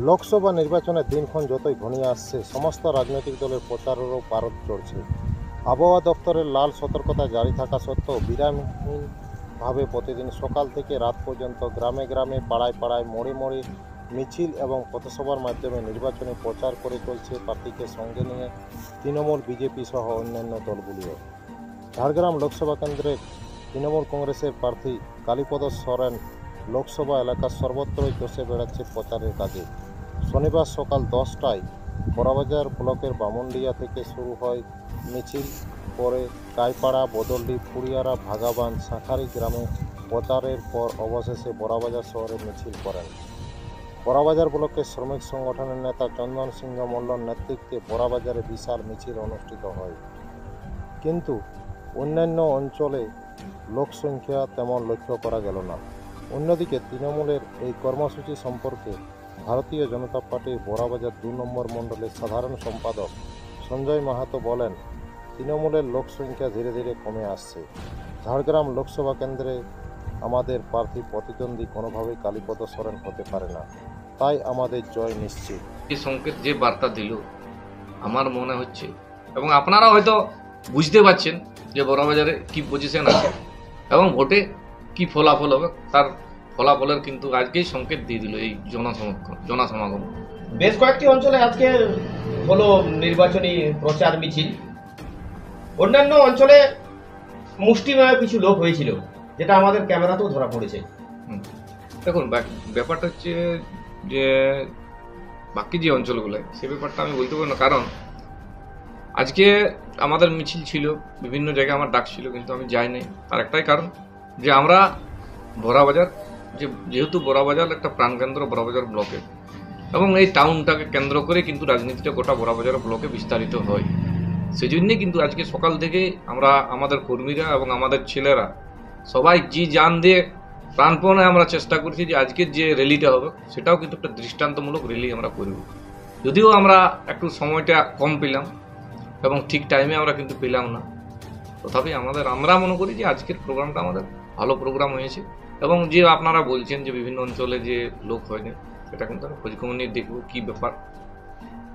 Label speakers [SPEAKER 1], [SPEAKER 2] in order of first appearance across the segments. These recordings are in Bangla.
[SPEAKER 1] লোকসভা নির্বাচনের দিনক্ষণ যতই ঘনিয়ে আসছে, সমস্ত রাজনৈতিক দলের প্রচারেরও পারদ চড়ছে। আবহাওয়া দপ্তরের লাল সতর্কতা জারি থাকা সত্ত্বেও বিরামহীনভাবে প্রতিদিন সকাল থেকে রাত পর্যন্ত গ্রামে গ্রামে, পাড়ায় পাড়ায়, মোড়ে মোড়ে মিছিল এবং পথসভার মাধ্যমে নির্বাচনী প্রচার করে চলছে প্রার্থীকে সঙ্গে নিয়ে তৃণমূল, বিজেপি সহ অন্যান্য দলগুলিও। ঝাড়গ্রাম লোকসভা কেন্দ্রের তৃণমূল কংগ্রেসের প্রার্থী কালীপদ সরেন লোকসভা এলাকার সর্বত্রই চষে বেড়াচ্ছে প্রচারের কাজে। শনিবার সকাল 10টায় বড়াবাজার ব্লকের বামুনডিয়া থেকে শুরু হয় মিছিল, পরে গাইপাড়া, বদলডি, ফুরিয়ারা, ভাগাবান, শাঁখারি গ্রামে প্রচারের পর অবশেষে বড়াবাজার শহরে মিছিল করেন। বড়াবাজার ব্লকের শ্রমিক সংগঠনের নেতা চন্দন সিংহ মল্লর নেতৃত্বে বড়াবাজারে বিশাল মিছিল অনুষ্ঠিত হয়। কিন্তু অন্যান্য অঞ্চলে লোকসংখ্যা তেমন লক্ষ্য করা গেল না। অন্যদিকে তৃণমূলের এই কর্মসূচি সম্পর্কে ভারতীয় জনতা পার্টির বড়াবাজার 2 নম্বর মণ্ডলের সাধারণ সম্পাদক সঞ্জয় মাহাতো বলেন, তৃণমূলের লোকসংখ্যা ধীরে ধীরে কমে আসছে। ঝাড়গ্রাম লোকসভা কেন্দ্রে আমাদের প্রার্থী প্রতিদ্বন্দ্বী কোনোভাবেই কালীপদ সরেন হতে পারে না, তাই আমাদের জয় নিশ্চিত।
[SPEAKER 2] এই সংকেত যে বার্তা দিল আমার মনে হচ্ছে, এবং আপনারা হয়তো বুঝতে পারছেন যে বড়াবাজারে কি পজিশন আছে এবং ভোটে কি ফলাফল হবে, তার ফলাফলের কিন্তু আজকেই সংকেত দিয়ে দিল এই জনসমাগম।
[SPEAKER 3] বেশ কয়েকটি অঞ্চলে আজকে হলো নির্বাচনী প্রচার মিছিল। অন্যান্য অঞ্চলে মুষ্টিমেয় কিছু লোক হয়েছিল, যেটা আমাদের ক্যামেরাতেও ধরা পড়েছে।
[SPEAKER 2] দেখুন, ব্যাপারটা হচ্ছে যে বাকি যে অঞ্চলগুলো সে ব্যাপারটা আমি বলতে পারবো না, কারণ আজকে আমাদের মিছিল ছিল, বিভিন্ন জায়গায় আমার ডাক ছিল, কিন্তু আমি যাইনি। তার একটাই কারণ যে আমরা বড়াবাজার, যেহেতু বড়াবাজার একটা প্রাণকেন্দ্র বড়াবাজার ব্লকে, এবং এই টাউনটাকে কেন্দ্র করে কিন্তু রাজনীতিটা গোটা বড়াবাজার ব্লকে বিস্তারিত হয়। সেই জন্যে কিন্তু আজকে সকাল থেকে আমরা, আমাদের কর্মীরা এবং আমাদের ছেলেরা সবাই জি জান দিয়ে প্রাণপণে আমরা চেষ্টা করছি যে আজকের যে র্যালিটা হবে সেটাও কিন্তু একটা দৃষ্টান্তমূলক র্যালি আমরা করব। যদিও আমরা একটু সময়টা কম পেলাম এবং ঠিক টাইমে আমরা কিন্তু পেলাম না, তথাপি আমরা মনে করি যে আজকের প্রোগ্রামটা আমাদের ভালো প্রোগ্রাম হয়েছে। এবং যে আপনারা বলছেন যে বিভিন্ন অঞ্চলে যে লোক হয়নি, সেটা কিন্তু আমি খোঁজখবর নিয়ে দেখবো কী ব্যাপার,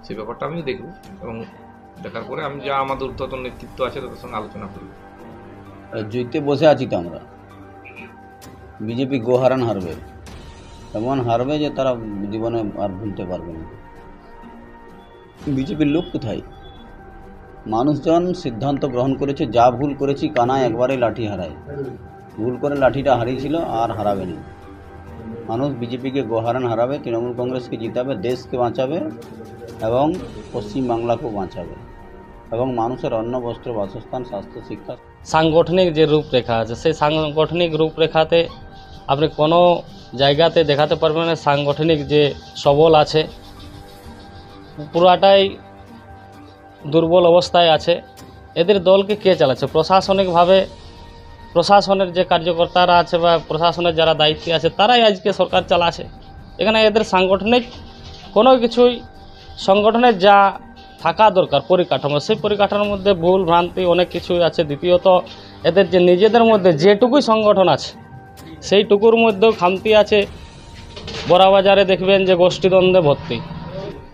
[SPEAKER 2] সেই ব্যাপারটা আমিও দেখব, এবং দেখার পরে আমি যা আমাদের ঊর্ধ্বতন নেতৃত্ব আছে তাদের সঙ্গে আলোচনা করব।
[SPEAKER 4] জিতে বসে আছি তো আমরা, বিজেপি গোহারান হারবে, এমন হারবে যে তারা জীবনে আর ভুলতে পারবে না। বিজেপির লোক কোথায়? মানুষজন সিদ্ধান্ত গ্রহণ করেছে, যা ভুল করেছি কানায় একবারে লাঠি হারায়, ভুল করে লাঠিটা হারিয়েছিল আর হারাবে না। মানুষ বিজেপিকে গোহারান হারাবে, তৃণমূল কংগ্রেসকে জিতাবে, দেশকে বাঁচাবে এবং পশ্চিমবাংলাকেও বাঁচাবে, এবং মানুষের অন্ন, বস্ত্র, বাসস্থান, স্বাস্থ্য, শিক্ষা।
[SPEAKER 5] সাংগঠনিক যে রূপরেখা আছে, সেই সাংগঠনিক রূপরেখাতে আপনি কোনো জায়গাতে দেখাতে পারবেন না সাংগঠনিক যে সবল আছে, পুরাটাই দুর্বল অবস্থায় আছে। এদের দলকে কে চালাচ্ছে? প্রশাসনিকভাবে প্রশাসনের যে কার্যকর্তারা আছে বা প্রশাসনের যারা দায়িত্বে আছে তারাই আজকে সরকার চালাচ্ছে। এখানে এদের সাংগঠনিক কোনো কিছুই, সংগঠনের যা থাকা দরকার পরিকাঠামো, সেই পরিকাঠামোর মধ্যে ভুল ভ্রান্তি অনেক কিছুই আছে। দ্বিতীয়ত এদের যে নিজেদের মধ্যে যেটুকুই সংগঠন আছে সেইটুকুর মধ্যেও খামতি আছে। বড়াবাজারে দেখবেন যে গোষ্ঠীদ্বন্দ্বে ভর্তি।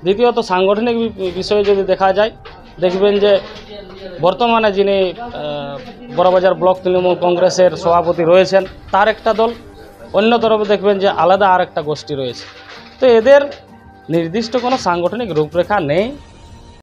[SPEAKER 5] দ্বিতীয়ত সাংগঠনিক বিষয়ে যদি দেখা যায়, দেখবেন যে বর্তমানে যিনি বড়াবাজার ব্লক তৃণমূল কংগ্রেসের সভাপতি রয়েছেন তার একটা দল, অন্য তরফে দেখবেন যে আলাদা আর একটা গোষ্ঠী রয়েছে। তো এদের নির্দিষ্ট কোনো সাংগঠনিক রূপরেখা নেই।